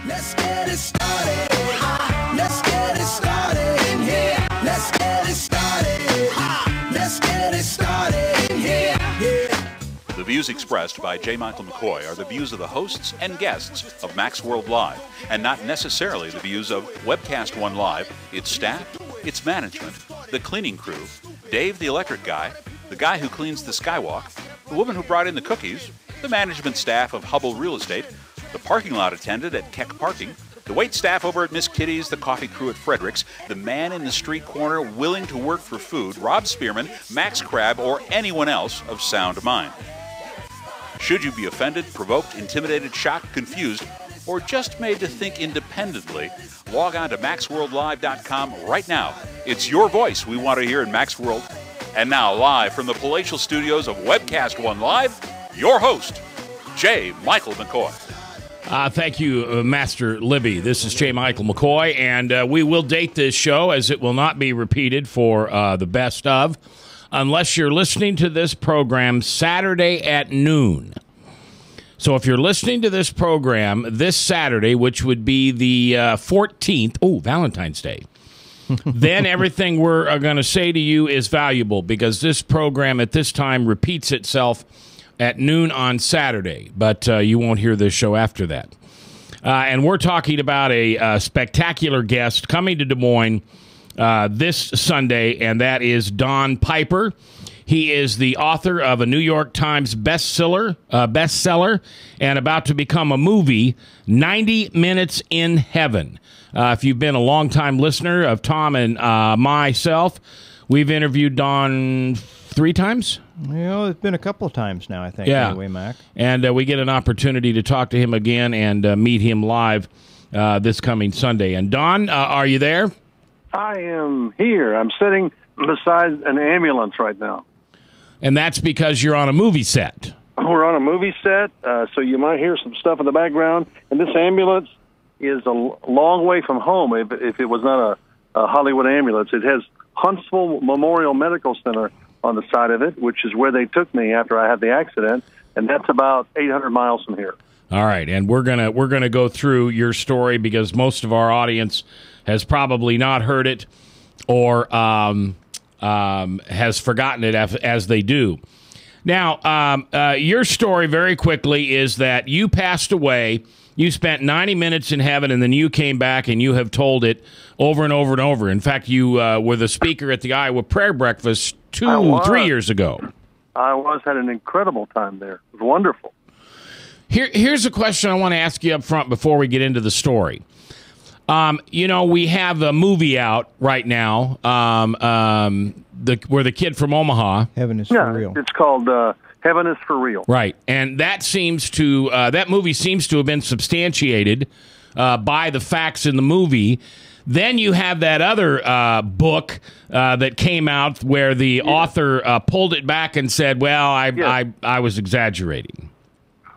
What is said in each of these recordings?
Let's get it started. Let's get it started in here. Let's get it started. Let's get it started in here. Yeah. The views expressed by J. Michael McCoy are the views of the hosts and guests of Max World Live, and not necessarily the views of Webcast One Live, its staff, its management, the cleaning crew, Dave the electric guy, the guy who cleans the skywalk, the woman who brought in the cookies, the management staff of Hubble Real Estate, the parking lot attendant at Keck Parking, the wait staff over at Miss Kitty's, the coffee crew at Frederick's, the man in the street corner willing to work for food, Rob Spearman, Max Crabb, or anyone else of sound mind. Should you be offended, provoked, intimidated, shocked, confused, or just made to think independently, log on to MaxWorldLive.com right now. It's your voice we want to hear in Max World. And now, live from the palatial studios of Webcast One Live, your host, J. Michael McCoy. Thank you, Master Libby. This is J. Michael McCoy, and we will date this show as it will not be repeated for the best of, unless you're listening to this program Saturday at noon. So if you're listening to this program this Saturday, which would be the 14th, Valentine's Day, then everything we're going to say to you is valuable, because this program at this time repeats itself at noon on Saturday, but you won't hear this show after that. And we're talking about a spectacular guest coming to Des Moines this Sunday, and that is Don Piper. He is the author of a New York Times bestseller, and about to become a movie, 90 Minutes in Heaven. If you've been a longtime listener of Tom and myself, we've interviewed Don 3 times? Well, it's been a couple of times now, I think, anyway, Mac. And we get an opportunity to talk to him again and meet him live this coming Sunday. And Don, are you there? I am here. I'm sitting beside an ambulance right now. And that's because you're on a movie set. We're on a movie set, so you might hear some stuff in the background. And this ambulance is a long way from home. If it was not a Hollywood ambulance, it has Huntsville Memorial Medical Center on the side of it, which is where they took me after I had the accident, and that's about 800 miles from here. All right, and we're gonna go through your story, because most of our audience has probably not heard it or has forgotten it as they do. Now, your story very quickly is that you passed away. You spent 90 minutes in heaven, and then you came back, and you have told it over and over and over. In fact, you were the speaker at the Iowa Prayer Breakfast 3 years ago. I had an incredible time there. It was wonderful. Here's a question I want to ask you up front before we get into the story. We have a movie out right now, where the kid from Omaha. Heaven is for real. It's called Heaven is for Real. Right, and that movie seems to have been substantiated by the facts in the movie. Then you have that other book that came out where the author pulled it back and said, "Well, I was exaggerating."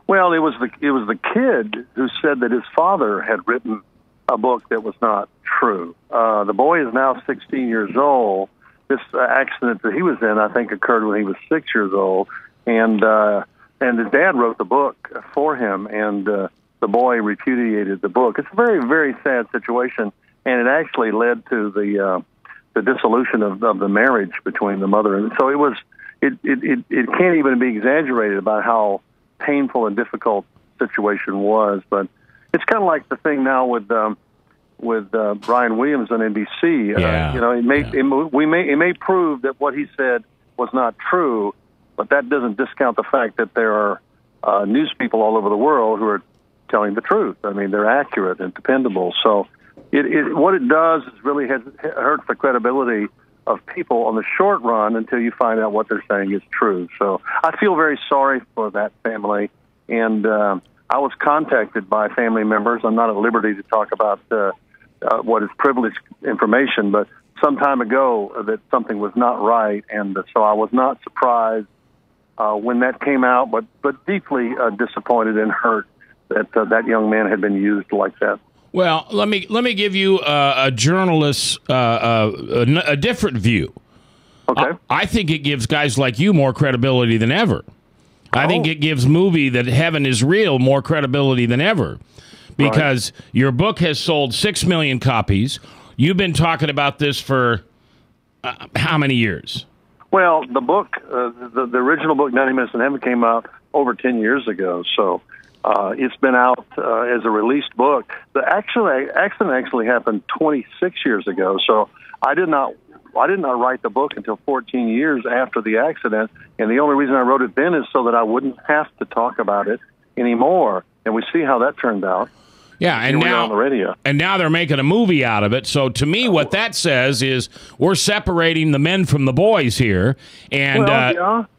Well, it was the kid who said that his father had written a book that was not true. The boy is now 16 years old. This accident that he was in, I think, occurred when he was 6 years old, and his dad wrote the book for him, and the boy repudiated the book. It's a very, very sad situation, and it actually led to the dissolution of the marriage between the mother and so it can't even be exaggerated about how painful and difficult the situation was. But it's kind of like the thing now with Brian Williams on NBC. It may prove that what he said was not true, but that doesn't discount the fact that there are news people all over the world who are telling the truth. I mean, they're accurate and dependable. So what it does is really hurts the credibility of people on the short run until you find out what they're saying is true. So I feel very sorry for that family, and I was contacted by family members. I'm not at liberty to talk about what is privileged information, but some time ago that something was not right, and so I was not surprised when that came out, but deeply disappointed and hurt that that young man had been used like that. Well, let me give you a journalist's a different view. Okay. I think it gives guys like you more credibility than ever. I think it gives movie that Heaven is Real more credibility than ever, because your book has sold 6 million copies. You've been talking about this for how many years? Well, the book, the original book, 90 Minutes in Heaven, came out over 10 years ago. So it's been out as a released book. The accident actually happened 26 years ago. So I did not write the book until 14 years after the accident. And the only reason I wrote it then is so that I wouldn't have to talk about it anymore. And we see how that turned out. Yeah, and now on the radio. And now they're making a movie out of it. So to me, what that says is we're separating the men from the boys here, and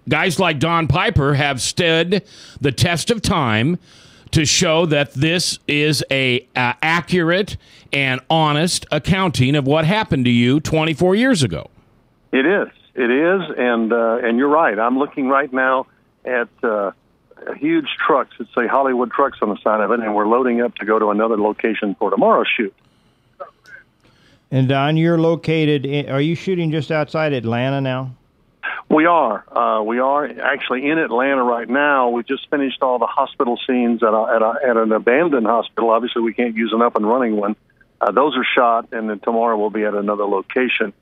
guys like Don Piper have stood the test of time to show that this is a accurate and honest accounting of what happened to you 24 years ago. It is, and you're right. I'm looking right now at huge trucks that say Hollywood Trucks on the side of it, and we're loading up to go to another location for tomorrow's shoot. And Don, you're located are you shooting just outside Atlanta now? We are actually in Atlanta right now. We just finished all the hospital scenes at an abandoned hospital. Obviously, we can't use an up and running one. Those are shot, and then tomorrow we'll be at another location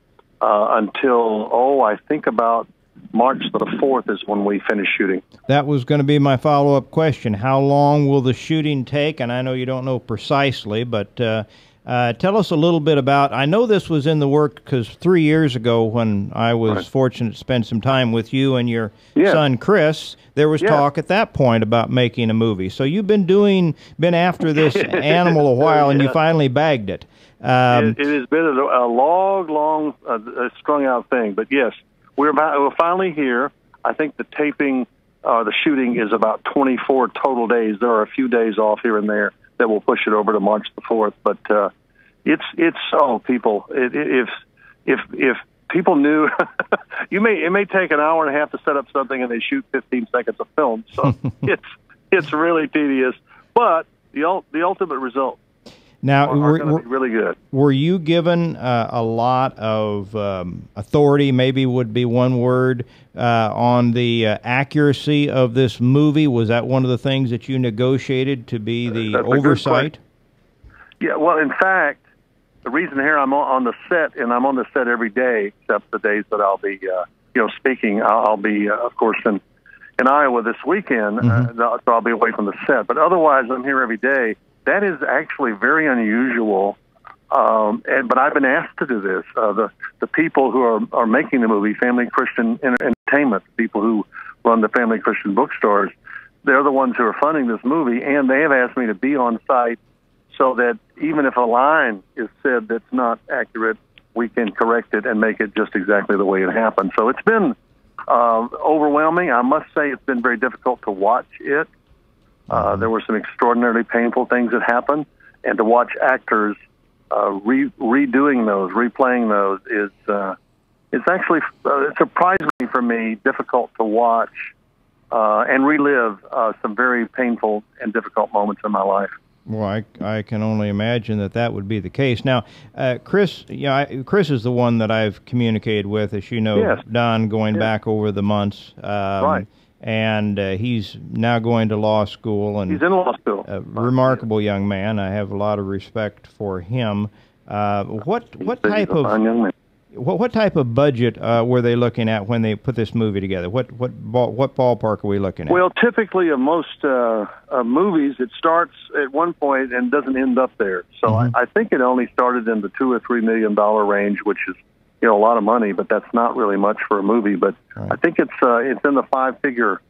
until, I think about March the 4th is when we finish shooting. That was going to be my follow-up question. How long will the shooting take? And I know you don't know precisely, but tell us a little bit about, I know this was in the work because 3 years ago when I was fortunate to spend some time with you and your son Chris, there was talk at that point about making a movie. So you've been after this animal a while, and you finally bagged it. It has been a long, strung-out thing, but yes. We're finally here. I think the taping, the shooting is about 24 total days. There are a few days off here and there that will push it over to March the 4th. But people, if people knew, it may take an hour and a half to set up something, and they shoot 15 seconds of film. So it's really tedious, but the ultimate result. Now, are going to be really good. Were you given a lot of authority, maybe would be one word, on the accuracy of this movie? Was that one of the things that you negotiated to be the oversight? Yeah, well, in fact, the reason here I'm on the set, and I'm on the set every day except the days that I'll be, speaking. I'll be, of course, in Iowa this weekend, so I'll be away from the set. But otherwise, I'm here every day. That is actually very unusual, but I've been asked to do this. The people who are making the movie, Family Christian Entertainment, people who run the Family Christian bookstores, they're the ones who are funding this movie, and they have asked me to be on site so that even if a line is said that's not accurate, we can correct it and make it just exactly the way it happened. So it's been overwhelming. I must say it's been very difficult to watch it. There were some extraordinarily painful things that happened, and to watch actors redoing those, replaying those, it's actually surprisingly for me difficult to watch and relive some very painful and difficult moments in my life. Well, I can only imagine that would be the case. Now, Chris, Chris is the one that I've communicated with, as you know, Don, going back over the months. Right. And he's now going to law school. And he's in law school. A remarkable young man. I have a lot of respect for him. What type of budget were they looking at when they put this movie together? What ballpark are we looking at? Well, typically of most movies, it starts at one point and doesn't end up there. So I think it only started in the $2 or $3 million range, which is a lot of money, but that's not really much for a movie. But I think it's in the 5-figure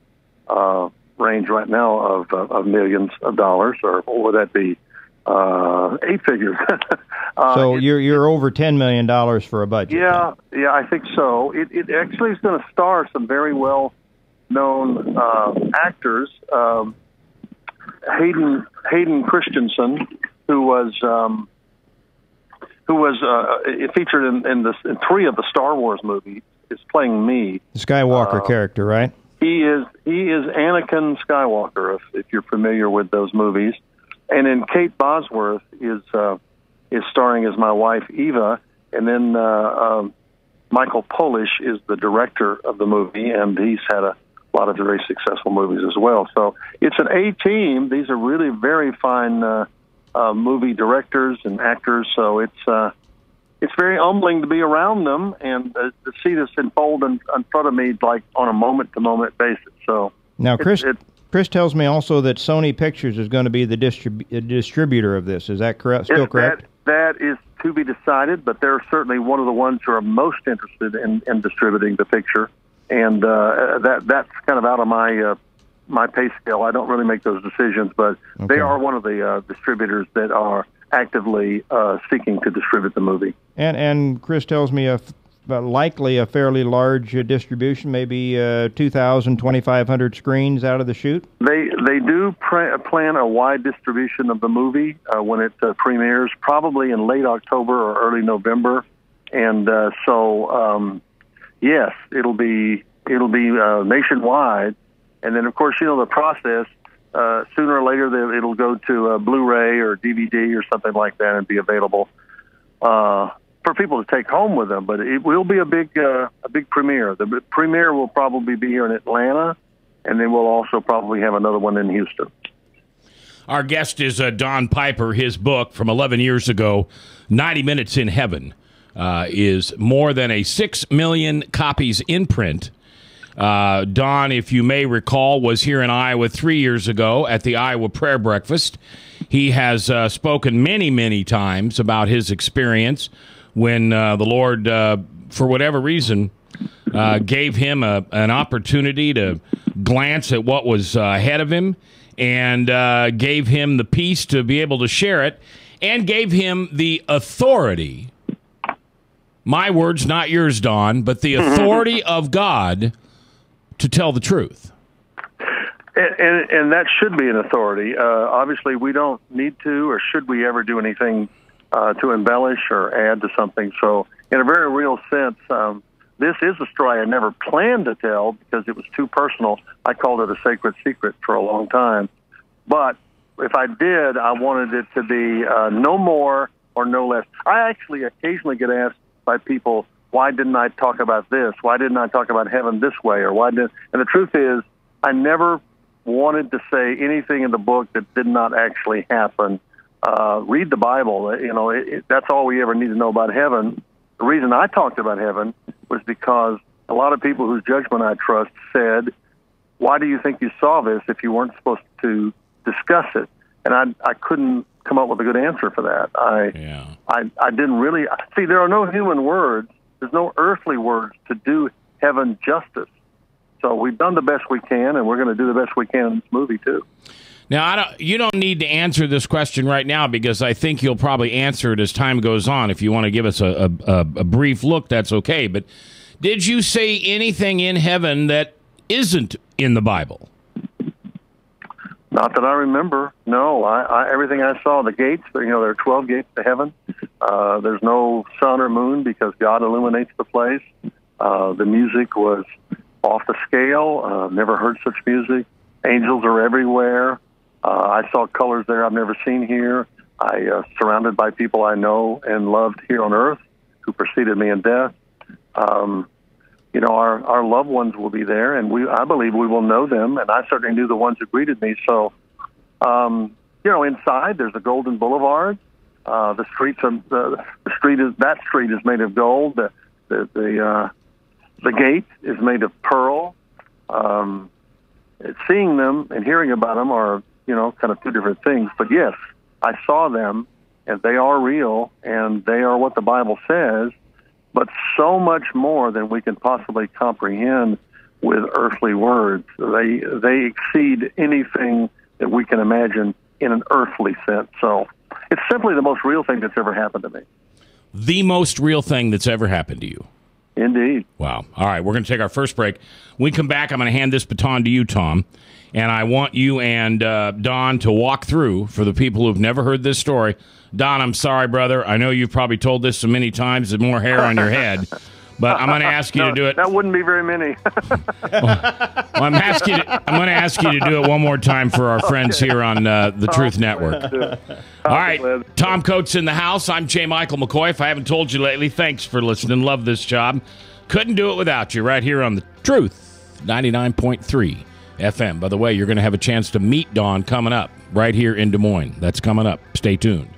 range right now of millions of dollars, or what would that be? 8 figures. So you're over $10 million for a budget. Yeah, I think so. It actually is going to star some very well-known actors. Hayden Christensen, who was featured in 3 of the Star Wars movies, is playing me. The Skywalker character, right? He is Anakin Skywalker, if you're familiar with those movies. And then Kate Bosworth is starring as my wife Eva, and then Michael Polish is the director of the movie, and he's had a lot of very successful movies as well. So it's an A team. These are really very fine movie directors and actors. So it's very humbling to be around them and to see this unfold in front of me, like on a moment-to-moment basis. So now, Chris tells me also that Sony Pictures is going to be the distributor of this. Is that correct? Still correct? That is to be decided, but they're certainly one of the ones who are most interested in distributing the picture, and that's kind of out of my pay scale. I don't really make those decisions, but they are one of the distributors that are actively seeking to distribute the movie. And Chris tells me likely a fairly large distribution, maybe 2,000, 2,500 screens out of the chute? They do plan a wide distribution of the movie when it premieres, probably in late October or early November. And yes, it'll be nationwide. And then, of course, the process, sooner or later it'll go to Blu-ray or DVD or something like that and be available for people to take home with them. But it will be a big premiere. The premiere will probably be here in Atlanta, and then we'll also probably have another one in Houston. Our guest is Don Piper. His book from 11 years ago, 90 Minutes in Heaven, is more than 6 million copies in print. Don, if you may recall, was here in Iowa 3 years ago at the Iowa Prayer Breakfast. He has spoken many, many times about his experience when the Lord, for whatever reason, gave him an opportunity to glance at what was ahead of him and gave him the peace to be able to share it and gave him the authority. My words, not yours, Don, but the authority of God to tell the truth. And that should be an authority. Obviously, we don't need to, or should we ever do anything to embellish or add to something. So in a very real sense, this is a story I never planned to tell because it was too personal. I called it a sacred secret for a long time. But if I did, I wanted it to be no more or no less. I actually occasionally get asked by people, why didn't I talk about this? Why didn't I talk about heaven this way? Or why didn't? And the truth is, I never wanted to say anything in the book that did not actually happen. Read the Bible. That's all we ever need to know about heaven. The reason I talked about heaven was because a lot of people whose judgment I trust said, why do you think you saw this if you weren't supposed to discuss it? And I couldn't come up with a good answer for that. I didn't really see. There are no human words. There's no earthly words to do heaven justice. So we've done the best we can, and we're going to do the best we can in this movie too. Now, you don't need to answer this question right now because I think you'll probably answer it as time goes on. If you want to give us a brief look, that's okay. But did you say anything in heaven that isn't in the Bible? Not that I remember. No, everything I saw, the gates, there are 12 gates to heaven. There's no sun or moon because God illuminates the place. The music was off the scale. Never heard such music. Angels are everywhere. I saw colors there I've never seen here. I surrounded by people I know and loved here on earth who preceded me in death. Our loved ones will be there, and I believe we will know them, and I certainly knew the ones who greeted me. So, inside there's a golden boulevard. The street is made of gold. The gate is made of pearl. Seeing them and hearing about them are, kind of two different things. But yes, I saw them, and they are real, and they are what the Bible says, but so much more than we can possibly comprehend with earthly words. They exceed anything that we can imagine in an earthly sense. So it's simply the most real thing that's ever happened to me. The most real thing that's ever happened to you. Indeed. Wow. All right, we're going to take our first break. When we come back, I'm going to hand this baton to you, Tom, and I want you and Don to walk through, for the people who've never heard this story. Don, I'm sorry, brother. I know you've probably told this so many times with more hair on your head, but I'm going to ask you to do it. That wouldn't be very many. I'm going to ask you to do it one more time for our friends here on the Truth Network. All right, Tom Coates in the house. I'm J. Michael McCoy. If I haven't told you lately, thanks for listening. Love this job. Couldn't do it without you right here on the Truth 99.3 FM. By the way, you're going to have a chance to meet Don coming up right here in Des Moines. That's coming up. Stay tuned.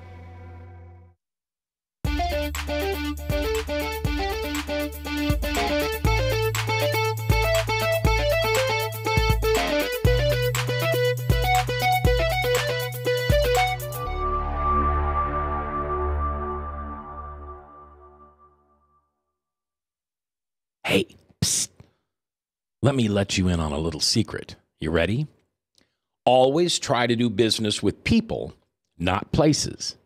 Hey, psst. Let me let you in on a little secret. You ready? Always try to do business with people, not places.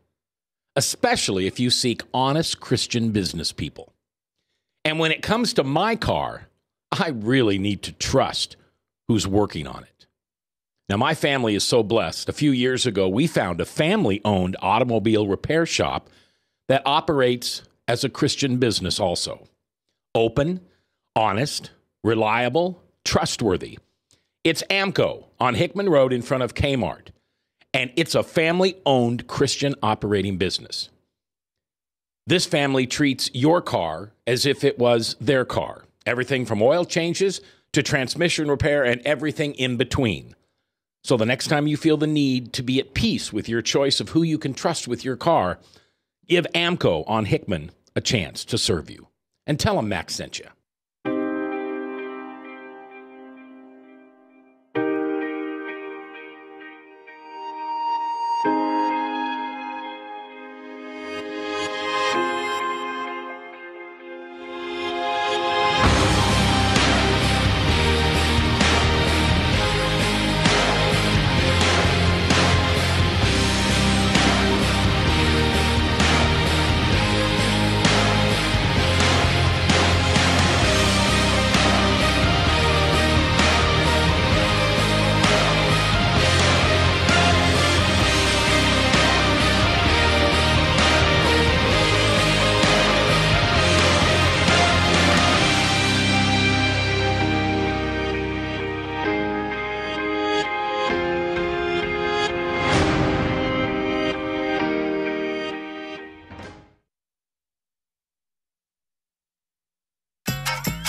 Especially if you seek honest Christian business people. And when it comes to my car, I really need to trust who's working on it. Now, my family is so blessed. A few years ago, we found a family-owned automobile repair shop that operates as a Christian business also. Open, honest, reliable, trustworthy. It's AMCO on Hickman Road in front of Kmart, and it's a family-owned Christian operating business. This family treats your car as if it was their car. Everything from oil changes to transmission repair and everything in between. So the next time you feel the need to be at peace with your choice of who you can trust with your car, give AMCO on Hickman a chance to serve you. And tell them Max sent you.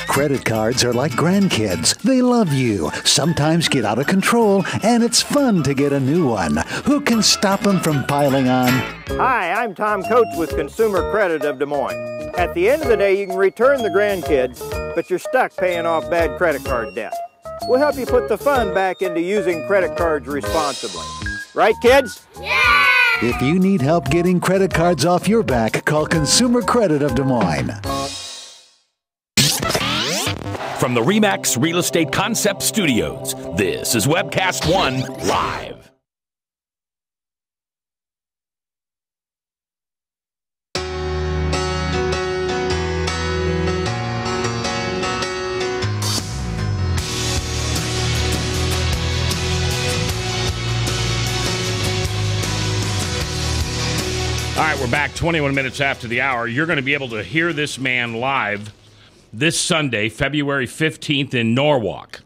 Credit cards are like grandkids. They love you, sometimes get out of control, and it's fun to get a new one. Who can stop them from piling on? Hi, I'm Tom Coates with Consumer Credit of Des Moines. At the end of the day, you can return the grandkids, but you're stuck paying off bad credit card debt. We'll help you put the fun back into using credit cards responsibly. Right, kids? Yeah! If you need help getting credit cards off your back, call Consumer Credit of Des Moines. From the RE/MAX Real Estate Concept Studios, this is Webcast 1 Live. All right, we're back 21 minutes after the hour. You're going to be able to hear this man live this Sunday, February 15th in Norwalk.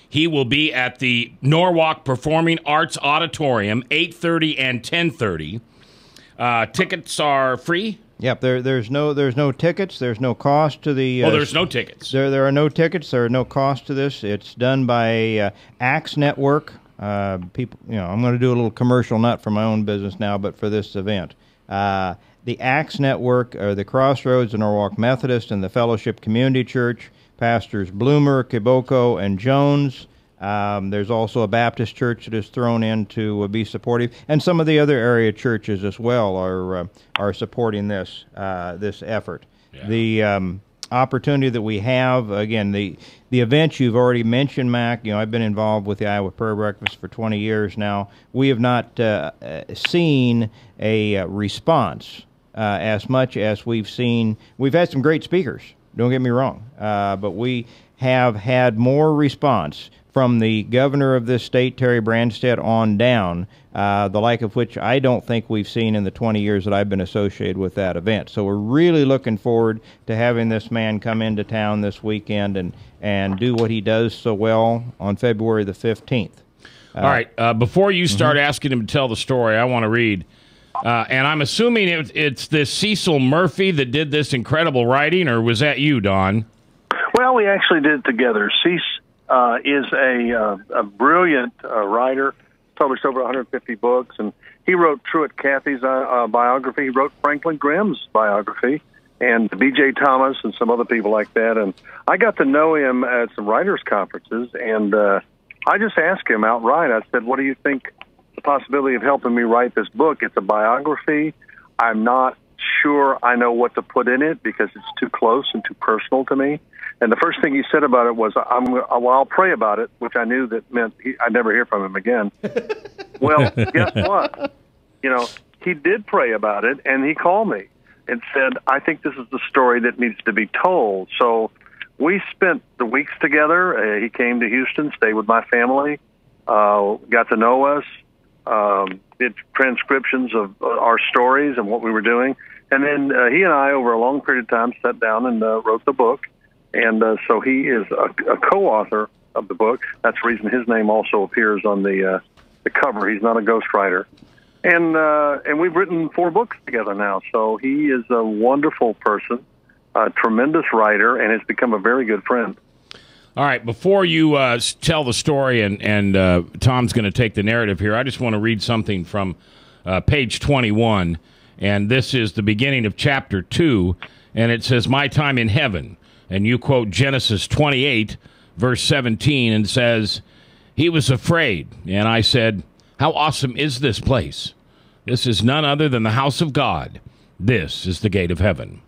He will be at the Norwalk Performing Arts Auditorium, 8:30 and 10:30. Tickets are free? Yep, there's no tickets. There's no cost to the... there's no tickets. There are no tickets. There are no cost to this. It's done by Axe Network. People, I'm going to do a little commercial, not for my own business now, but for this event. The Axe Network, or the Crossroads, the Norwalk Methodist, and the Fellowship Community Church, Pastors Bloomer, Kiboko, and Jones. There's also a Baptist church that is thrown in to be supportive, and some of the other area churches as well are supporting this effort. Yeah. The opportunity that we have, again, the events you've already mentioned, Mac. I've been involved with the Iowa Prayer Breakfast for 20 years now. We have not seen a response as much as we've seen. We've had some great speakers, don't get me wrong, but we have had more response from the governor of this state, Terry Branstad, on down, the like of which I don't think we've seen in the 20 years that I've been associated with that event. So we're really looking forward to having this man come into town this weekend and do what he does so well on February the 15th. All right, before you start asking him to tell the story, I want to read. And I'm assuming it's this Cecil Murphy that did this incredible writing, or was that you, Don? Well, we actually did it together. is a brilliant writer, published over 150 books, and he wrote Truett Cathy's biography. He wrote Franklin Graham's biography, and B.J. Thomas and some other people like that. And I got to know him at some writers' conferences, and I just asked him outright. I said, what do you think the possibility of helping me write this book? It's a biography. I'm not sure I know what to put in it because it's too close and too personal to me. And the first thing he said about it was, I'll pray about it, which I knew that meant I'd never hear from him again. Well, guess what? He did pray about it, and he called me and said, I think this is the story that needs to be told. So we spent the weeks together. He came to Houston, stayed with my family, got to know us, did transcriptions of our stories and what we were doing. And then he and I, over a long period of time, sat down and wrote the book. And so he is a co-author of the book. That's the reason his name also appears on the cover. He's not a ghostwriter. And we've written 4 books together now. So he is a wonderful person, a tremendous writer, and has become a very good friend. All right, before you tell the story, and Tom's going to take the narrative here, I just want to read something from page 21, and this is the beginning of chapter 2, and it says, My time in heaven, and you quote Genesis 28, verse 17, and says, He was afraid, and I said, How awesome is this place? This is none other than the house of God. This is the gate of heaven.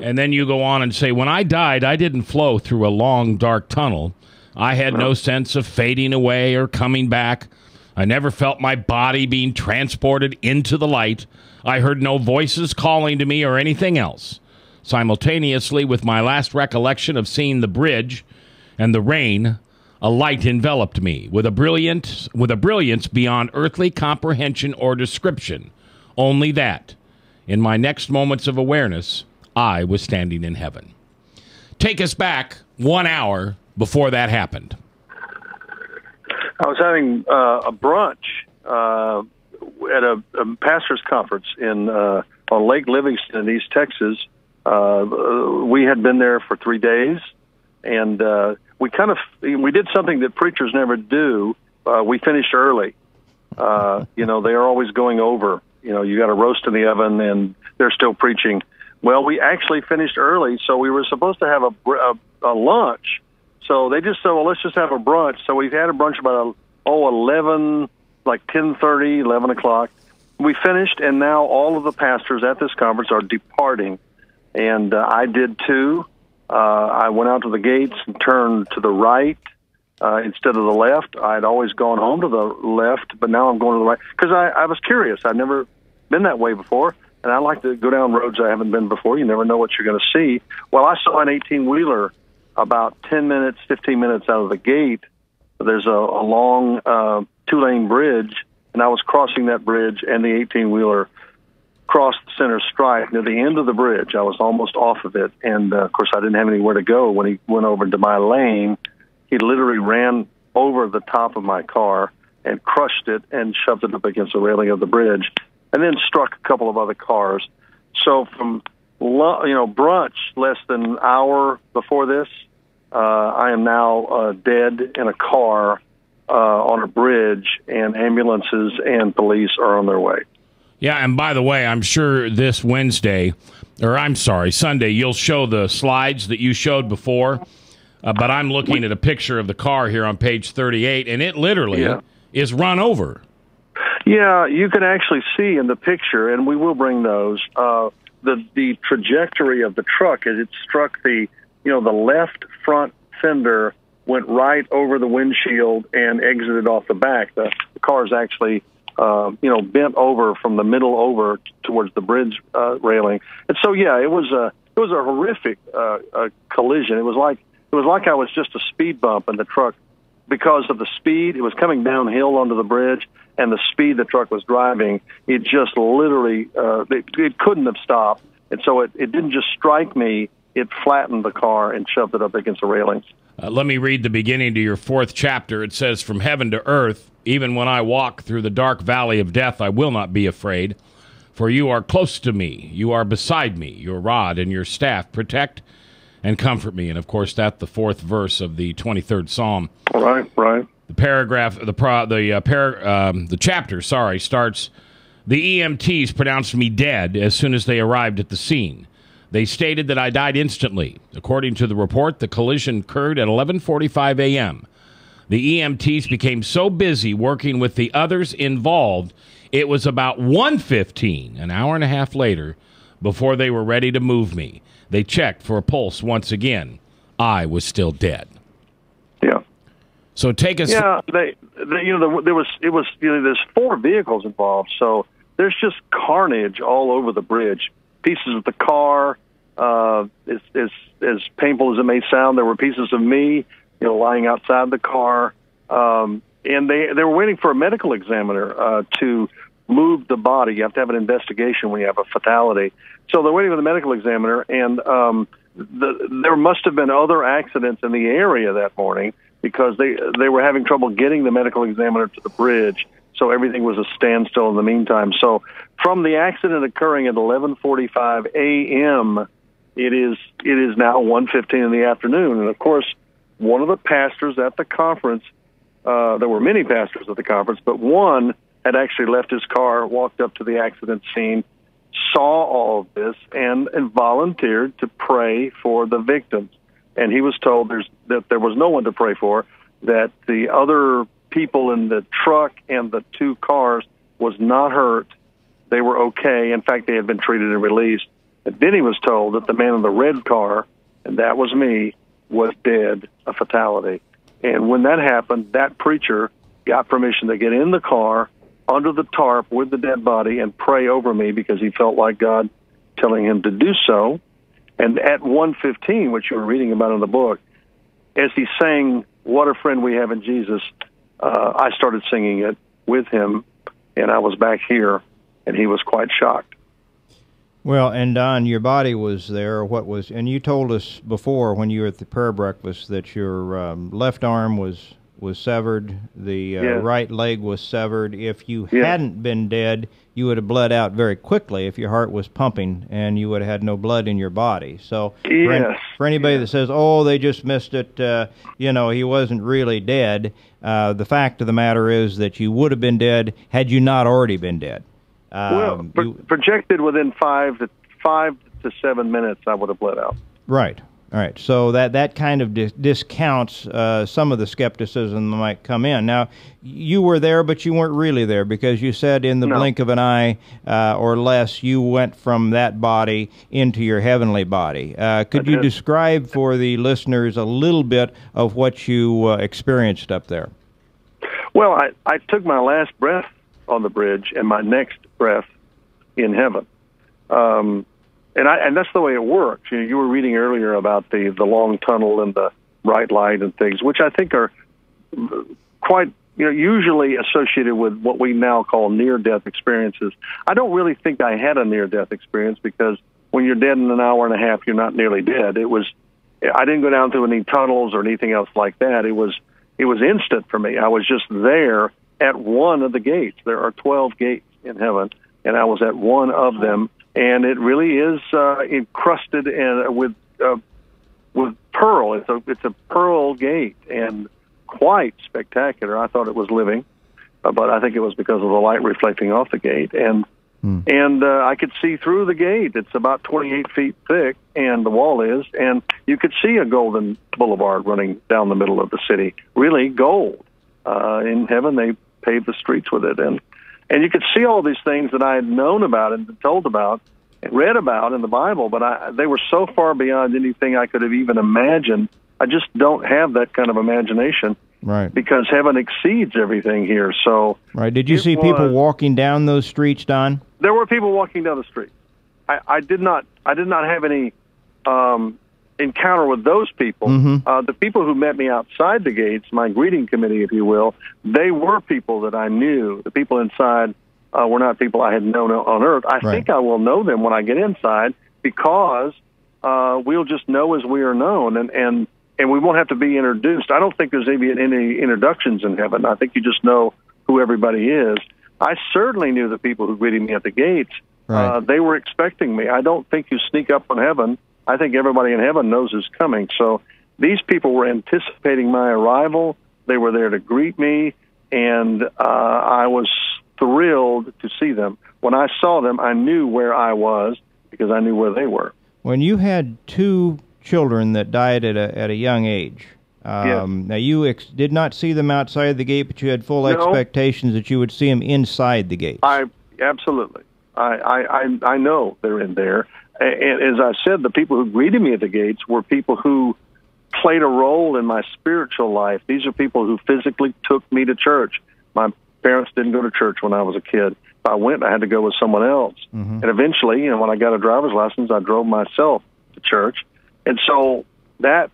And then you go on and say, when I died, I didn't flow through a long, dark tunnel. I had no sense of fading away or coming back. I never felt my body being transported into the light. I heard no voices calling to me or anything else. Simultaneously with my last recollection of seeing the bridge and the rain, a light enveloped me with a brilliance beyond earthly comprehension or description. Only that, in my next moments of awareness, I was standing in heaven. Take us back 1 hour before that happened. I was having a brunch at a pastor's conference on Lake Livingston in East Texas. We had been there for 3 days, and we did something that preachers never do. We finished early. They are always going over. You got a roast in the oven, and they're still preaching. Well, we actually finished early, so we were supposed to have a lunch. So they just said, well, let's just have a brunch. So we've had a brunch about 11, like 10:30, 11 o'clock. We finished, and now all of the pastors at this conference are departing, and I did too. I went out to the gates and turned to the right instead of the left. I'd always gone home to the left, but now I'm going to the right because I was curious. I'd never been that way before. And I like to go down roads I haven't been before. You never know what you're going to see. Well, I saw an 18-wheeler about 10 minutes, 15 minutes out of the gate. There's a long 2-lane bridge, and I was crossing that bridge, and the 18-wheeler crossed the center stripe near the end of the bridge. I was almost off of it, and, of course, I didn't have anywhere to go. When he went over into my lane, he literally ran over the top of my car and crushed it and shoved it up against the railing of the bridge, and then struck a couple of other cars. So from brunch less than an hour before this, I am now dead in a car on a bridge, and ambulances and police are on their way. Yeah, and by the way, I'm sure this Sunday, you'll show the slides that you showed before, but I'm looking at a picture of the car here on page 38, and it literally is run over. Yeah, you can actually see in the picture, and we will bring those, the trajectory of the truck as it struck the left front fender, went right over the windshield and exited off the back. The car is actually, bent over from the middle over towards the bridge railing. And so, yeah, it was a horrific collision. It was like I was just a speed bump in the truck. Because of the speed, it was coming downhill onto the bridge, and the speed the truck was driving, it just literally, it couldn't have stopped. And so it didn't just strike me, it flattened the car and shoved it up against the railings. Let me read the beginning to your 4th chapter. It says, From heaven to earth, even when I walk through the dark valley of death, I will not be afraid. For you are close to me, you are beside me, your rod and your staff protect and comfort me. And, of course, that's the 4th verse of the 23rd Psalm. Right. The paragraph, the chapter, starts, the EMTs pronounced me dead as soon as they arrived at the scene. They stated that I died instantly. According to the report, the collision occurred at 11:45 a.m. The EMTs became so busy working with the others involved, it was about 1:15, an hour and a half later, before they were ready to move me. They checked for a pulse once again. I was still dead. Yeah. So take us. Yeah, there's 4 vehicles involved, so there's just carnage all over the bridge. Pieces of the car, as painful as it may sound, there were pieces of me, lying outside the car, and they were waiting for a medical examiner to move the body. You have to have an investigation when you have a fatality. So they're waiting for the medical examiner, and there must have been other accidents in the area that morning, because they were having trouble getting the medical examiner to the bridge, so everything was a standstill in the meantime. So from the accident occurring at 11:45 a.m., it is now 1:15 in the afternoon. And, of course, one of the pastors at the conference, there were many pastors at the conference, but one had actually left his car, walked up to the accident scene, saw all of this, and volunteered to pray for the victims. And he was told that there was no one to pray for, that the other people in the truck and the 2 cars was not hurt. They were okay. In fact, they had been treated and released. And then he was told that the man in the red car, and that was me, was dead, a fatality. And when that happened, that preacher got permission to get in the car under the tarp with the dead body and pray over me, because he felt like God telling him to do so. And at 1:15, which you were reading about in the book, as he sang, "What a Friend We Have in Jesus," I started singing it with him, and I was back here, and he was quite shocked. Well, and Don, your body was there. And you told us before when you were at the prayer breakfast that your left arm was severed, the right leg was severed. If you hadn't been dead, you would have bled out very quickly if your heart was pumping, and you would have had no blood in your body. So for anybody that says, "Oh, they just missed it," he wasn't really dead. The fact of the matter is that you would have been dead had you not already been dead. Projected within 5 to 7 minutes, I would have bled out. Right. All right, so that kind of discounts some of the skepticism that might come in. Now, you were there, but you weren't really there, because you said in the blink of an eye or less, you went from that body into your heavenly body. Could you describe for the listeners a little bit of what you experienced up there? Well, I took my last breath on the bridge and my next breath in heaven. And that's the way it works. You were reading earlier about the long tunnel and the bright light and things, which I think are quite usually associated with what we now call near-death experiences. I don't really think I had a near-death experience, because when you're dead in an hour and a half, you're not nearly dead. I didn't go down through any tunnels or anything else like that. It was instant for me. I was just there at one of the gates. There are 12 gates in heaven, and I was at one of them. And it really is encrusted with pearl. It's a pearl gate, and quite spectacular. I thought it was living, but I think it was because of the light reflecting off the gate. And I could see through the gate. It's about 28 feet thick, and the wall is, and you could see a golden boulevard running down the middle of the city. Really gold. In heaven, they paved the streets with it, and you could see all these things that I had known about and been told about and read about in the Bible, but they were so far beyond anything I could have even imagined. I just don't have that kind of imagination, right? Because heaven exceeds everything here. So, right. Did you see people walking down those streets, Don? There were people walking down the street. I did not have any encounter with those people. The people who met me outside the gates, my greeting committee, if you will, they were people that I knew. The people inside were not people I had known on earth. I think I will know them when I get inside, because we'll just know as we are known, and we won't have to be introduced. I don't think there's any introductions in heaven. I think you just know who everybody is. I certainly knew the people who greeted me at the gates. They were expecting me. I don't think you sneak up on heaven I think everybody in heaven knows is coming. So these people were anticipating my arrival. They were there to greet me, and I was thrilled to see them. When I saw them, I knew where I was because I knew where they were. When you had 2 children that died at a young age, Yes. now you did not see them outside the gate, but you had full expectations that you would see them inside the gate. Absolutely. I know they're in there. And as I said, the people who greeted me at the gates were people who played a role in my spiritual life. These are people who physically took me to church. My parents didn't go to church when I was a kid. If I went, I had to go with someone else. And eventually, when I got a driver's license, I drove myself to church. And so that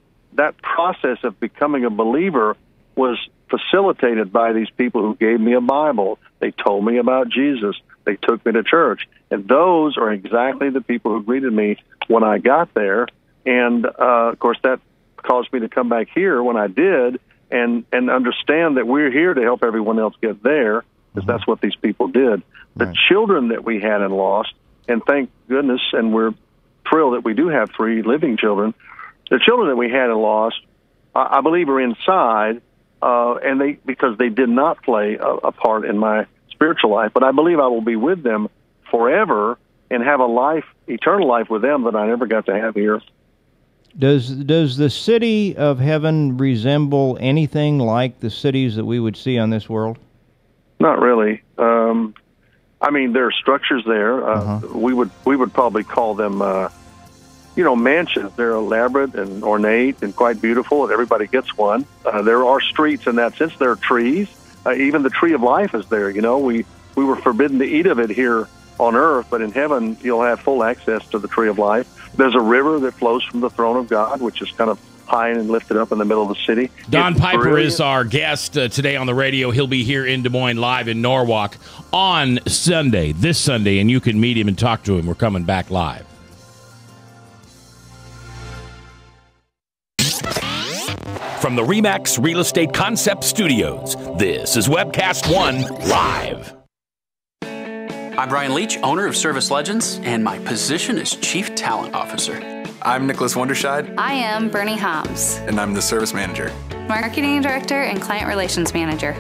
process of becoming a believer was facilitated by these people who gave me a Bible. They told me about Jesus. They took me to church. And those are exactly the people who greeted me when I got there. And, of course, that caused me to come back here when I did and understand that we're here to help everyone else get there, because that's what these people did. The children that we had and lost, and thank goodness, and we're thrilled that we do have 3 living children, the children that we had and lost, I believe, are inside, and because they did not play a part in my spiritual life, but I believe I will be with them forever and have a life, eternal life with them that I never got to have here. Does the city of heaven resemble anything like the cities that we would see on this world? Not really. I mean, there are structures there. We would probably call them, mansions. They're elaborate and ornate and quite beautiful, and everybody gets one. There are streets in that sense. There are trees. Even the tree of life is there. We were forbidden to eat of it here on earth, but in heaven you'll have full access to the tree of life. There's a river that flows from the throne of God, which is kind of high and lifted up in the middle of the city. Don Piper is our guest today on the radio. He'll be here in Des Moines live in Norwalk on Sunday, this Sunday, and you can meet him and talk to him. We're coming back live. From the RE/MAX Real Estate Concept Studios, this is Webcast One Live. I'm Brian Leach, owner of Service Legends, and my position is Chief Talent Officer. I'm Nicholas Wonderscheid. I am Bernie Hobbs, And I'm the Service Manager. Marketing Director and Client Relations Manager.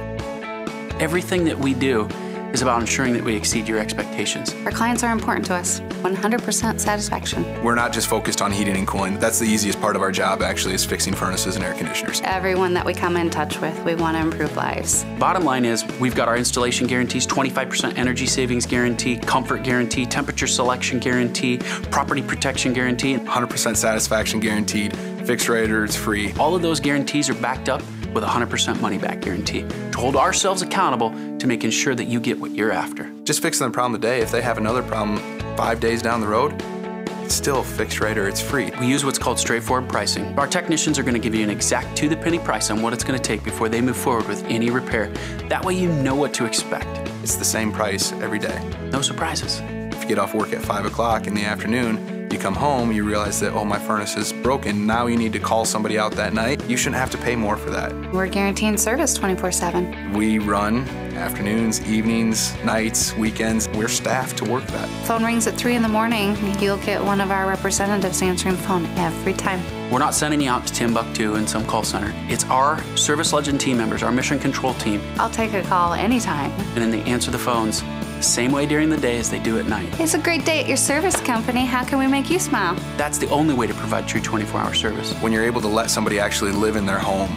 Everything that we do is about ensuring that we exceed your expectations. Our clients are important to us. 100% satisfaction. We're not just focused on heating and cooling. That's the easiest part of our job, actually, is fixing furnaces and air conditioners. Everyone that we come in touch with, we want to improve lives. Bottom line is, we've got our installation guarantees, 25% energy savings guarantee, comfort guarantee, temperature selection guarantee, property protection guarantee. 100% satisfaction guaranteed. Fixed rate or it's free. All of those guarantees are backed up with a 100% money-back guarantee to hold ourselves accountable to making sure that you get what you're after. Just fixing the problem today. If they have another problem 5 days down the road, it's still fixed rate or it's free. We use what's called straightforward pricing. Our technicians are going to give you an exact to-the-penny price on what it's going to take before they move forward with any repair. That way you know what to expect. It's the same price every day. No surprises. If you get off work at 5 o'clock in the afternoon, you come home, you realize that, oh, my furnace is broken. Now you need to call somebody out that night. You shouldn't have to pay more for that. We're guaranteeing service 24/7. We run afternoons, evenings, nights, weekends. We're staffed to work that. Phone rings at 3 in the morning. You'll get one of our representatives answering the phone every time. We're not sending you out to Timbuktu in some call center. It's our Service Legend team members, our mission control team. I'll take a call anytime. And then they answer the phones the same way during the day as they do at night. It's a great day at your service company. How can we make you smile? That's the only way to provide true 24-hour service. When you're able to let somebody actually live in their home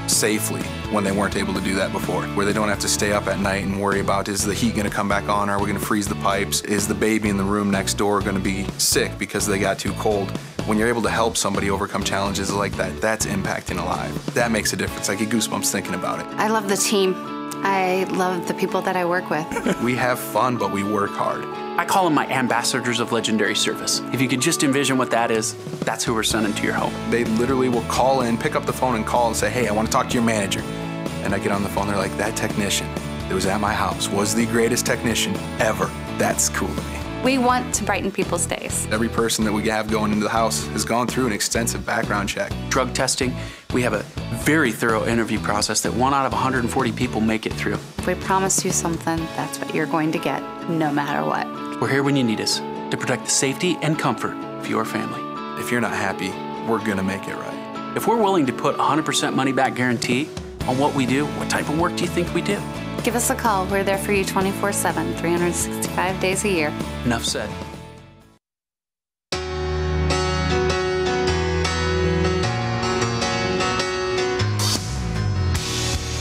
safely when they weren't able to do that before, where they don't have to stay up at night and worry about, is the heat going to come back on? Are we going to freeze the pipes? Is the baby in the room next door going to be sick because they got too cold? When you're able to help somebody overcome challenges like that, that's impacting a life. That makes a difference. I get goosebumps thinking about it. I love the team. I love the people that I work with. We have fun, but we work hard. I call them my ambassadors of legendary service. If you could just envision what that is, that's who we're sending to your home. They literally will call in, pick up the phone and call and say, hey, I want to talk to your manager. And I get on the phone, they're like, that technician that was at my house was the greatest technician ever. That's cool to me. We want to brighten people's days. Every person that we have going into the house has gone through an extensive background check. Drug testing, we have a very thorough interview process that 1 out of 140 people make it through. If we promise you something, that's what you're going to get, no matter what. We're here when you need us to protect the safety and comfort of your family. if you're not happy, we're going to make it right. If we're willing to put 100% money back guarantee on what we do, what type of work do you think we do? Give us a call. We're there for you 24/7, 365 days a year. Enough said.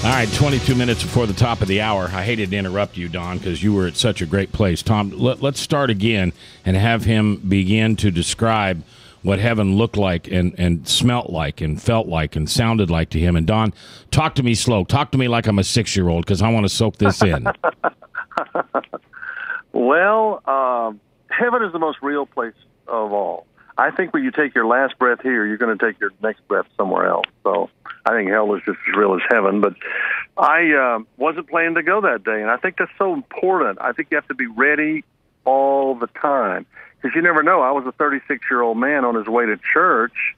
All right, 22 minutes before the top of the hour. I hated to interrupt you, Don, because you were at such a great place. Tom, let's start again and have him begin to describe what heaven looked like and smelt like and felt like and sounded like to him. And, Don, talk to me slow. Talk to me like I'm a 6-year-old because I want to soak this in. Well, heaven is the most real place of all. I think when you take your last breath here, you're going to take your next breath somewhere else. So I think hell is just as real as heaven. But I wasn't planning to go that day, and I think that's so important. I think you have to be ready all the time because you never know. I was a 36-year-old man on his way to church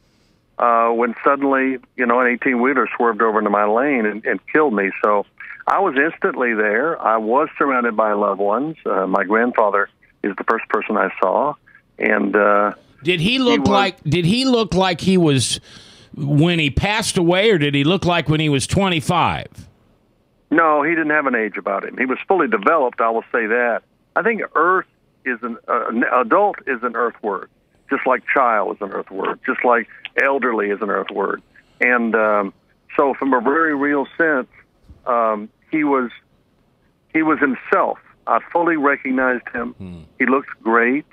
when suddenly, an 18-wheeler swerved over into my lane and killed me. So I was instantly there. I was surrounded by loved ones. My grandfather is the first person I saw, and Did he look like he was when he passed away, or did he look like when he was 25? No, he didn't have an age about him. He was fully developed, I will say that. I think earth is an adult is an earth word, just like child is an earth word, just like elderly is an earth word. And so from a very real sense, he was himself. I fully recognized him. He looked great.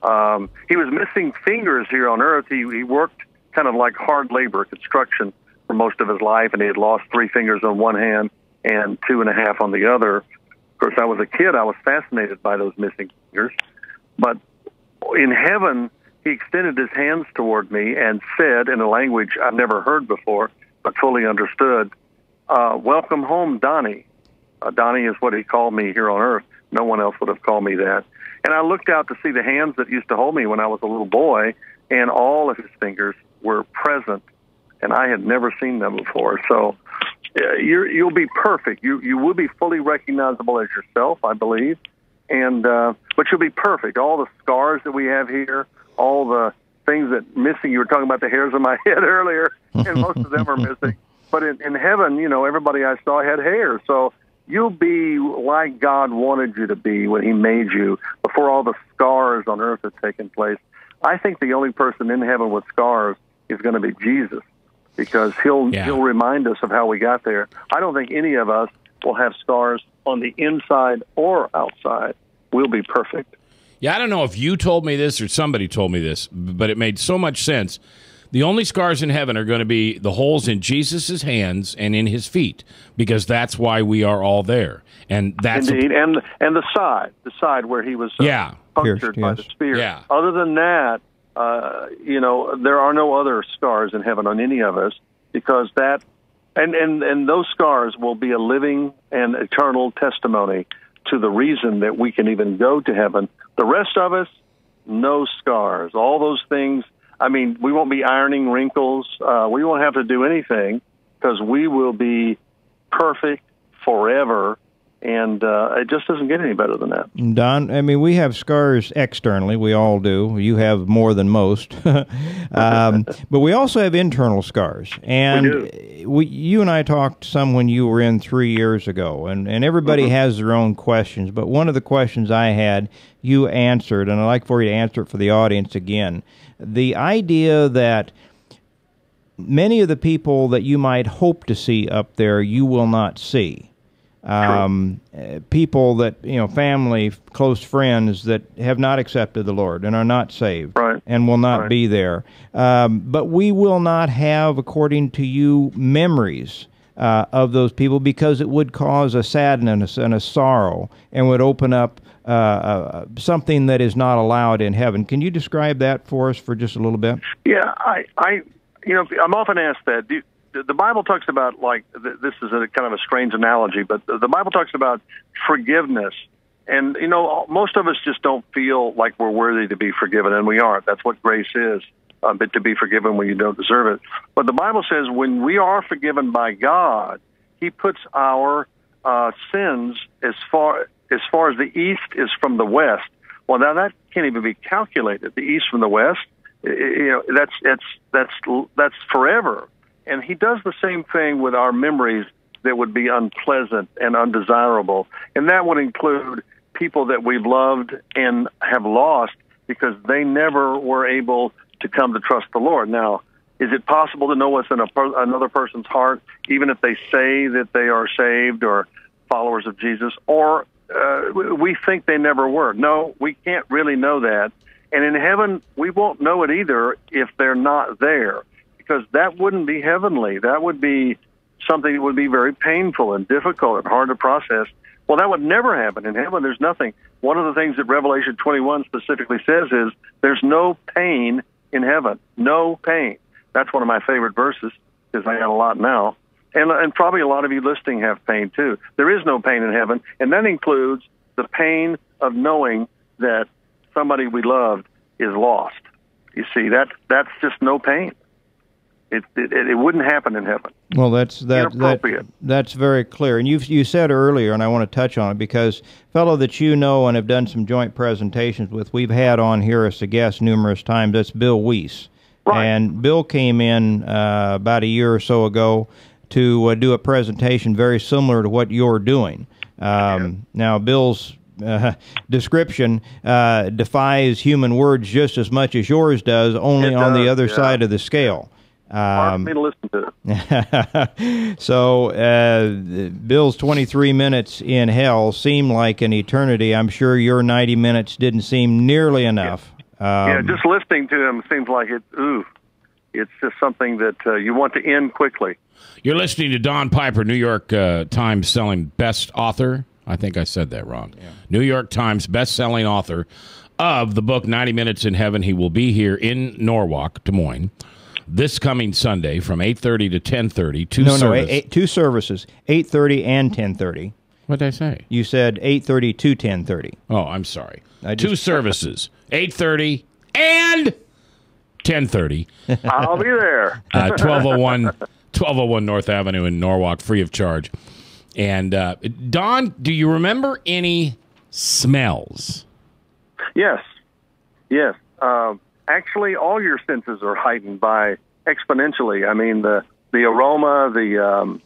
He was missing fingers here on earth. He worked kind of like hard labor, construction, for most of his life, and he had lost 3 fingers on one hand and 2.5 on the other. Of course, I was a kid. I was fascinated by those missing fingers. But in heaven, he extended his hands toward me and said, in a language I've never heard before, but fully understood, "Welcome home, Donnie." Donnie is what he called me here on earth. No one else would have called me that. And I looked out to see the hands that used to hold me when I was a little boy, and all of his fingers were present, and I had never seen them before. So you'll be perfect. You will be fully recognizable as yourself, I believe, and but you'll be perfect. All the scars that we have here, all the things that missing. You were talking about the hairs on my head earlier, and most of them are missing. But in heaven, everybody I saw had hair, so you'll be like God wanted you to be when he made you, before all the scars on earth have taken place. I think the only person in heaven with scars is going to be Jesus, because he'll remind us of how we got there. I don't think any of us will have scars on the inside or outside. We'll be perfect. Yeah, I don't know if you told me this or somebody told me this, but it made so much sense. The only scars in heaven are going to be the holes in Jesus' hands and in his feet, because that's why we are all there. And that's indeed, and the side where he was punctured by the spear. Yeah. Other than that, there are no other scars in heaven on any of us, because that and those scars will be a living and eternal testimony to the reason that we can even go to heaven. The rest of us, no scars. All those things. I mean, we won't be ironing wrinkles. We won't have to do anything, because we will be perfect forever, and it just doesn't get any better than that. Don, I mean, we have scars externally. We all do. You have more than most. But we also have internal scars. And you and I talked some when you were in 3 years ago, and everybody has their own questions. But one of the questions I had, you answered, and I'd like for you to answer it for the audience again. The idea that many of the people that you might hope to see up there, you will not see. People that, family, close friends that have not accepted the Lord and are not saved and will not be there. But we will not have, according to you, memories of those people, because it would cause a sadness and a sorrow and would open up something that is not allowed in heaven. Can you describe that for us for just a little bit? Yeah, I'm often asked that. The Bible talks about, this is a kind of a strange analogy, but the Bible talks about forgiveness. And, most of us just don't feel like we're worthy to be forgiven, and we aren't. That's what grace is, but to be forgiven when you don't deserve it. But the Bible says when we are forgiven by God, he puts our sins as far as the east is from the west. Well, now that can't even be calculated, the east from the west. That's forever. And he does the same thing with our memories that would be unpleasant and undesirable. And that would include people that we've loved and have lost because they never were able to come to trust the Lord. Now, is it possible to know what's in another person's heart, even if they say that they are saved or followers of Jesus? Or we think they never were? No, we can't really know that. And in heaven, we won't know it either if they're not there, because that wouldn't be heavenly. That would be something that would be very painful and difficult and hard to process. Well, that would never happen. In heaven, there's nothing. One of the things that Revelation 21 specifically says is there's no pain in heaven. No pain. That's one of my favorite verses, because I got a lot now. And probably a lot of you listening have pain, too. There is no pain in heaven, and that includes the pain of knowing that somebody we loved is lost. You see, that's just no pain. It wouldn't happen in heaven. Well, that's very clear. And you said earlier, and I want to touch on it, because fellow that you know and have done some joint presentations with, we've had on here as a guest numerous times. That's Bill Weiss. Right. And Bill came in about a year or so ago to do a presentation very similar to what you're doing. Now, Bill's description defies human words just as much as yours does, only on the other side of the scale. Hard for me to listen to. So, Bill's 23 minutes in hell seemed like an eternity. I'm sure your 90 minutes didn't seem nearly enough. Just listening to him seems like it's just something that you want to end quickly. You're listening to Don Piper, New York Times selling best author. I think I said that wrong. Yeah. New York Times best-selling author of the book 90 Minutes in Heaven. He will be here in Norwalk, Des Moines, this coming Sunday from 8:30 to 10:30. Two services, 8:30 and 10:30. What did I say? You said 8:30 to 10:30. Oh, I'm sorry. Two services, 8:30 and 10:30. I'll be there. 1201 North Avenue in Norwalk, free of charge. And Don, do you remember any smells? Yes. Actually, all your senses are heightened by exponentially. I mean, the aroma, the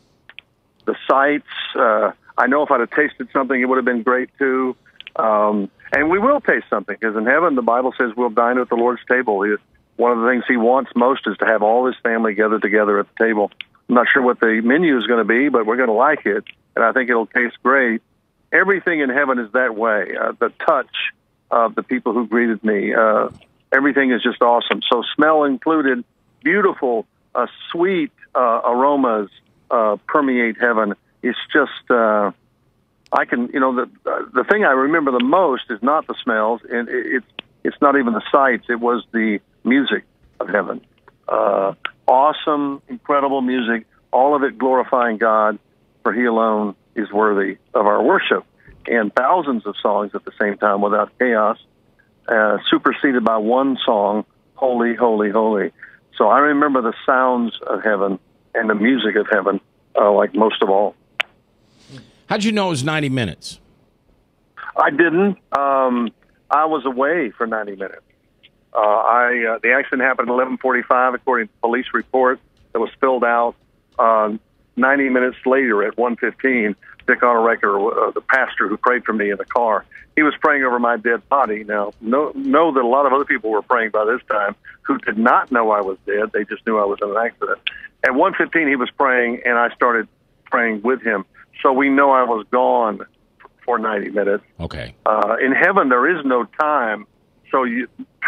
sights. I know if I'd have tasted something, it would have been great too. And we will taste something, because in heaven, the Bible says we'll dine at the Lord's table. One of the things he wants most is to have all his family gathered together at the table. I'm not sure what the menu is going to be, but we're going to like it, and I think it'll taste great. Everything in heaven is that way. The touch of the people who greeted me, everything is just awesome. So smell included, beautiful, sweet aromas permeate heaven. It's just, the thing I remember the most is not the smells, and it's not even the sights. It was the music of heaven. Awesome, incredible music, all of it glorifying God, for he alone is worthy of our worship. And thousands of songs at the same time without chaos, superseded by one song, Holy, Holy, Holy. So I remember the sounds of heaven and the music of heaven, like most of all. How'd you know it was 90 minutes? I didn't. I was away for 90 minutes. The accident happened at 11:45, according to the police report that was filled out. 90 minutes later at 1:15, Dick Onorecker, the pastor who prayed for me in the car, he was praying over my dead body. Now, know that a lot of other people were praying by this time who did not know I was dead. They just knew I was in an accident. At 1:15, he was praying, and I started praying with him. So we know I was gone for 90 minutes. Okay. In heaven, there is no time. So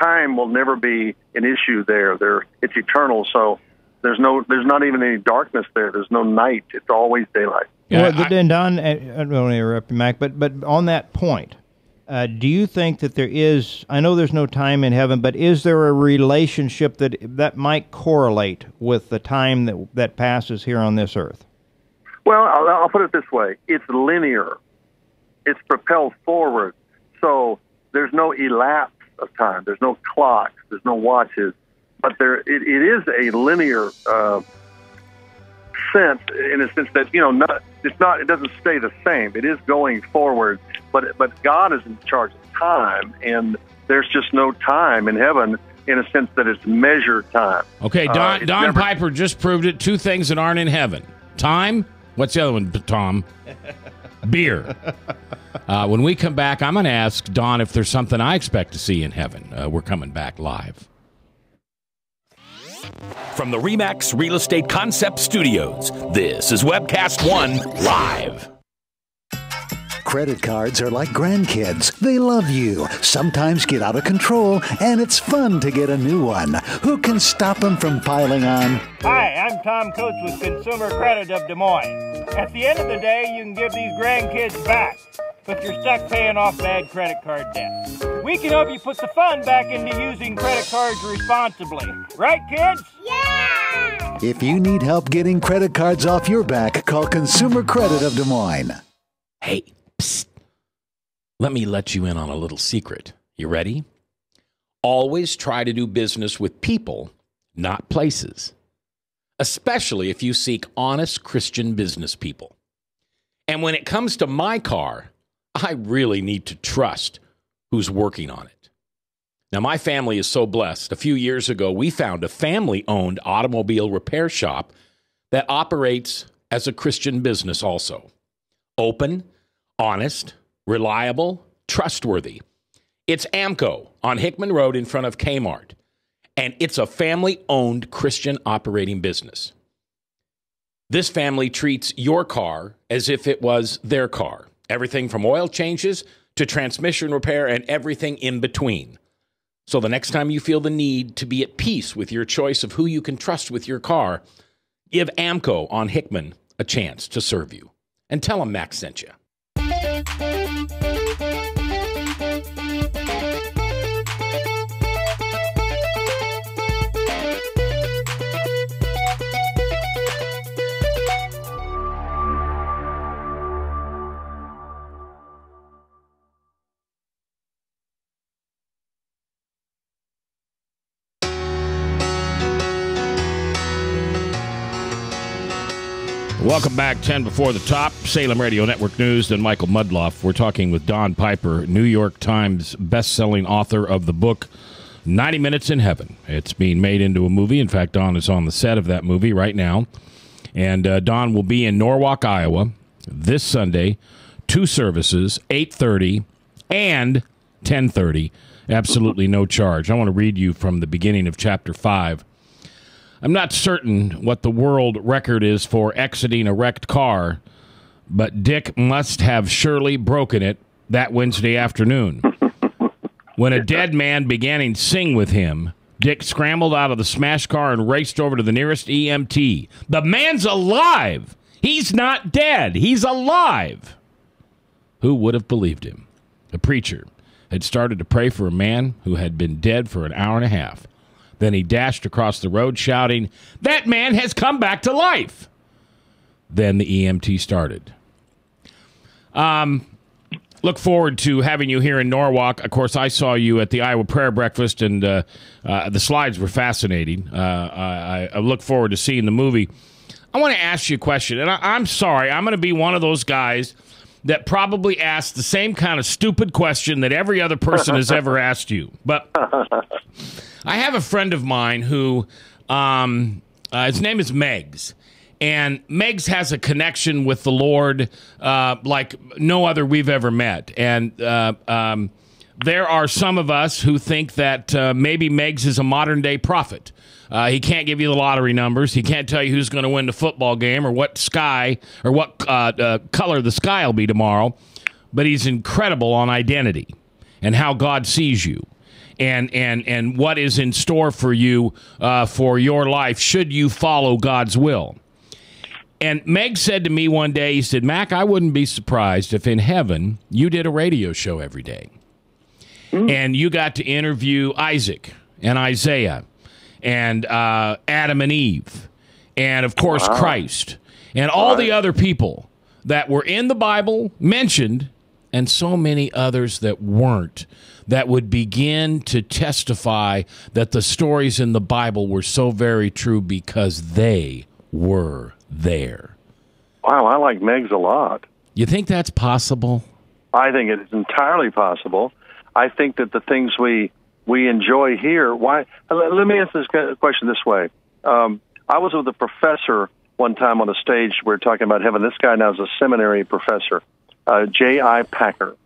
time will never be an issue there. It's eternal. So there's not even any darkness there. There's no night. It's always daylight. Yeah, well, then Don, I don't want to interrupt you, Mac, but on that point, do you think that there is? I know there's no time in heaven, but is there a relationship that might correlate with the time that passes here on this earth? Well, I'll put it this way: it's linear. It's propelled forward. So there's no elapse of time. There's no clocks. There's no watches. But it is a linear sense, in a sense that it doesn't stay the same. It is going forward, but God is in charge of time, and there's just no time in heaven. in a sense that it's measured time. Okay, Don Piper just proved it. Two things that aren't in heaven. Time. What's the other one, Tom? Beer. When we come back, I'm going to ask Don if there's something I expect to see in heaven. We're coming back live. From the RE/MAX Real Estate Concept Studios, this is Webcast One Live. Credit cards are like grandkids. They love you, sometimes get out of control, and it's fun to get a new one. Who can stop them from piling on? Hi, I'm Tom Coates with Consumer Credit of Des Moines. At the end of the day, you can give these grandkids back, but you're stuck paying off bad credit card debt. We can help you put the fun back into using credit cards responsibly. Right, kids? Yeah! If you need help getting credit cards off your back, call Consumer Credit of Des Moines. Hey, psst. Let me let you in on a little secret. You ready? Always try to do business with people, not places. Especially if you seek honest Christian business people. And when it comes to my car, I really need to trust who's working on it. Now, my family is so blessed. A few years ago, we found a family-owned automobile repair shop that operates as a Christian business also. Open, honest, reliable, trustworthy. It's AMCO on Hickman Road in front of Kmart. And it's a family-owned Christian operating business. This family treats your car as if it was their car. Everything from oil changes to transmission repair and everything in between. So the next time you feel the need to be at peace with your choice of who you can trust with your car, give AMCO on Hickman a chance to serve you. And tell them Max sent you. Welcome back, 10 before the top, Salem Radio Network News, then Michael Mudloff. We're talking with Don Piper, New York Times best-selling author of the book 90 Minutes in Heaven. It's being made into a movie. In fact, Don is on the set of that movie right now. And Don will be in Norwalk, Iowa this Sunday, 2 services, 8:30 and 10:30. Absolutely no charge. I want to read you from the beginning of Chapter 5. I'm not certain what the world record is for exiting a wrecked car, but Dick must have surely broken it that Wednesday afternoon. When a dead man began to sing with him, Dick scrambled out of the smashed car and raced over to the nearest EMT. The man's alive! He's not dead! He's alive! Who would have believed him? A preacher had started to pray for a man who had been dead for an hour and a half. Then he dashed across the road shouting, "That man has come back to life!" Then the EMT started. Look forward to having you here in Norwalk. Of course, I saw you at the Iowa Prayer Breakfast, and the slides were fascinating. I look forward to seeing the movie. I want to ask you a question, and I'm sorry. I'm going to be one of those guys that probably asked the same kind of stupid question that every other person has ever asked you. But I have a friend of mine who, his name is Meggs, and Meggs has a connection with the Lord like no other we've ever met. And there are some of us who think that maybe Meggs is a modern-day prophet. He can't give you the lottery numbers. He can't tell you who's going to win the football game or what sky or what color the sky will be tomorrow. But he's incredible on identity and how God sees you. And what is in store for you for your life should you follow God's will. And Meg said to me one day, he said, "Mac, I wouldn't be surprised if in heaven you did a radio show every day. And you got to interview Isaac and Isaiah and Adam and Eve and, of course, Christ and all the other people that were in the Bible mentioned and so many others that weren't, that would begin to testify that the stories in the Bible were so very true because they were there." Wow, I like Meggs a lot. You think that's possible? I think it's entirely possible. I think that the things we we enjoy here. Why? Let me answer this question this way. I was with a professor one time on a stage. We were talking about heaven. This guy now is a seminary professor, J.I. Packer,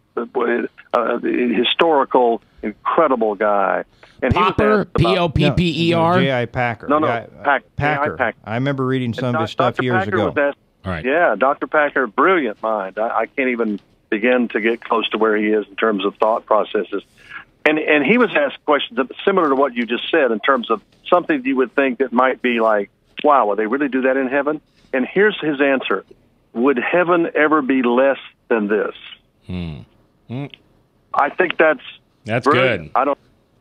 historical, incredible guy. And Popper, Popper? J.I. Packer. No, Packer. Packer. I remember reading some of his stuff Dr. years Packer ago. was asked, All right. Yeah, Dr. Packer, brilliant mind. I can't even begin to get close to where he is in terms of thought processes. And he was asked questions similar to what you just said in terms of something you would think that might be like, wow, will they really do that in heaven? And here's his answer. Would heaven ever be less than this? I think that's good. I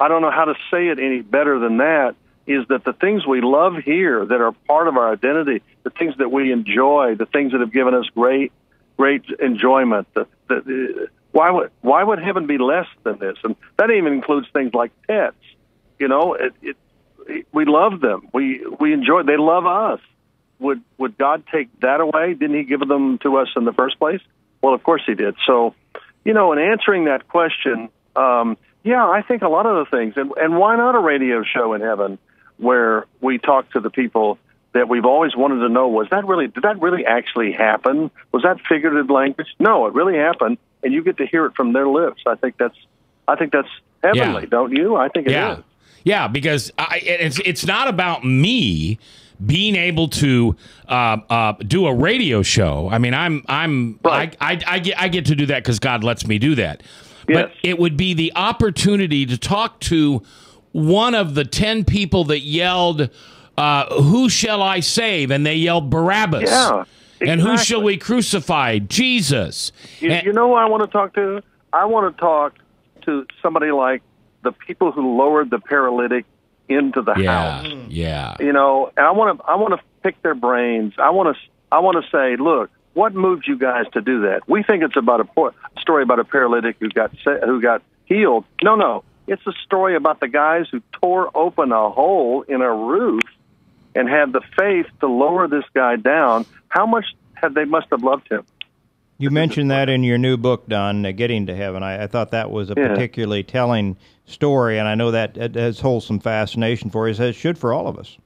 don't know how to say it any better than that, is that the things we love here that are part of our identity, the things that we enjoy, the things that have given us great enjoyment, why would heaven be less than this? And that even includes things like pets. You know, we love them. We enjoy. They love us. Would God take that away? Didn't He give them to us in the first place? Well, of course He did. So, you know, in answering that question, yeah, I think a lot of the things, and why not a radio show in heaven where we talk to the people that we've always wanted to know, did that really actually happen? Was that figurative language? No, it really happened, and you get to hear it from their lips. I think that's heavenly, don't you? I think it is. Yeah, because it's not about me being able to do a radio show. I mean, Right. I get to do that because God lets me do that. Yes. But it would be the opportunity to talk to one of the 10 people that yelled, who shall I save? And they yelled Barabbas. Yeah, exactly. And who shall we crucify? Jesus. You know who I want to talk to? I want to talk to somebody like the people who lowered the paralytic into the house. Yeah. You know, and I want to pick their brains. I want to say, look, what moved you guys to do that? We think it's about a story about a paralytic who got healed. No. It's a story about the guys who tore open a hole in a roof and had the faith to lower this guy down. How much they must have loved him. You mentioned that in your new book, Don, Getting to Heaven. I thought that was a particularly telling story, and I know that it has wholesome fascination for you, as it should for all of us.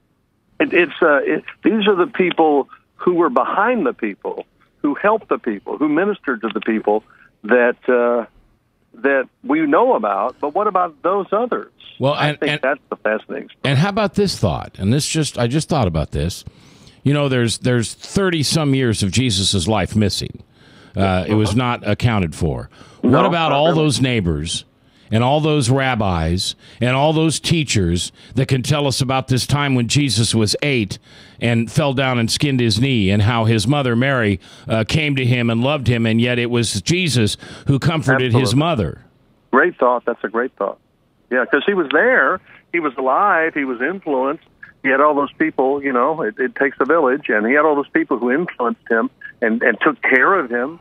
These are the people who were behind the people, who helped the people, who ministered to the people that we know about. But what about those others? Well, I think that's the fascinating story. And how about this thought? And I just thought about this. You know, there's 30 some years of Jesus's life missing. It was not accounted for. What about all those neighbors and all those rabbis and all those teachers that can tell us about this time when Jesus was 8 and fell down and skinned his knee, and how his mother Mary came to him and loved him, and yet it was Jesus who comforted his mother? Great thought. That's a great thought. Yeah, because he was there. He was alive. He was influenced. He had all those people, you know, it takes a village, and he had all those people who influenced him and took care of him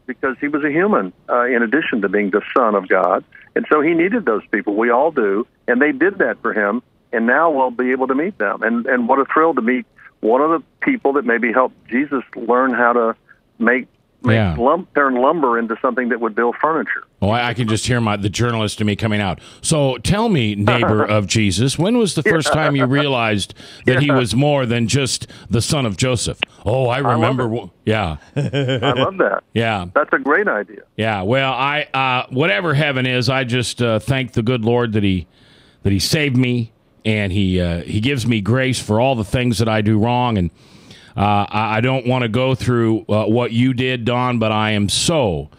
because he was a human in addition to being the Son of God. And so he needed those people. We all do. And they did that for him. And now we'll be able to meet them. And what a thrill to meet one of the people that maybe helped Jesus learn how to turn lumber into something that would build furniture. Oh, I can just hear the journalist in me coming out. So tell me, neighbor of Jesus, when was the first time you realized that he was more than just the son of Joseph? Oh, I remember. Yeah. I love that. Yeah. That's a great idea. Yeah. Well, whatever heaven is, I just thank the good Lord that he saved me, and he gives me grace for all the things that I do wrong. And I don't want to go through what you did, Don, but I am so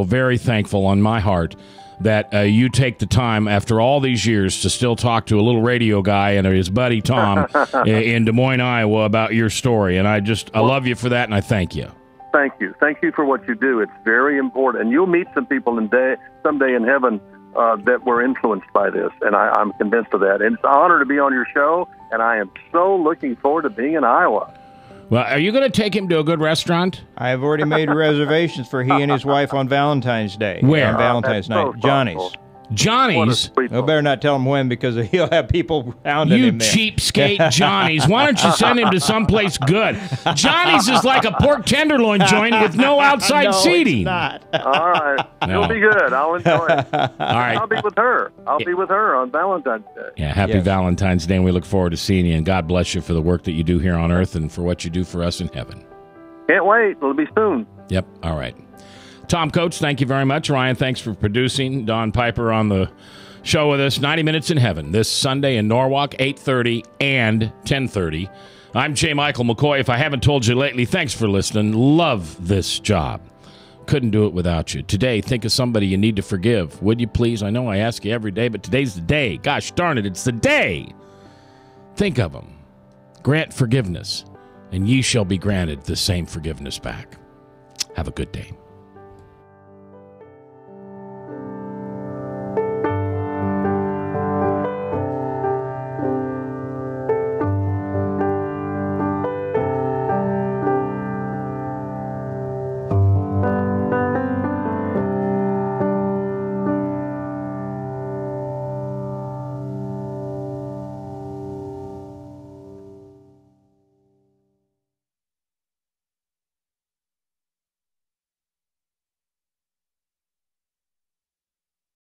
very thankful on my heart that you take the time after all these years to still talk to a little radio guy and his buddy Tom in Des Moines, Iowa about your story. And I love you for that, and I thank you. Thank you. Thank you for what you do. It's very important. And you'll meet some people someday in heaven that were influenced by this, and I'm convinced of that. And it's an honor to be on your show, and I am so looking forward to being in Iowa. Well, are you going to take him to a good restaurant? I've already made reservations for he and his wife on Valentine's Day. Where? On Valentine's night. So Johnny's. thoughtful. Johnny's. What a sweet I better not tell him when because he'll have people hounding You him there. cheapskate Johnny's. Why don't you send him to someplace good? Johnny's is like a pork tenderloin joint with no outside No, seating. It's not. All right. No. It'll be good. I'll enjoy it. All right. I'll be with her. I'll be with her on Valentine's Day. Yeah, happy Yes. Valentine's Day, and we look forward to seeing you. And God bless you for the work that you do here on earth and for what you do for us in heaven. Can't wait. It'll be soon. Yep. All right. Tom Coates, thank you very much. Ryan, thanks for producing. Don Piper on the show with us. 90 Minutes in Heaven this Sunday in Norwalk, 8:30 and 10:30. I'm J. Michael McCoy. If I haven't told you lately, thanks for listening. Love this job. Couldn't do it without you. Today, think of somebody you need to forgive. Would you please? I know I ask you every day, but today's the day. Gosh darn it, it's the day. Think of them. Grant forgiveness, and ye shall be granted the same forgiveness back. Have a good day.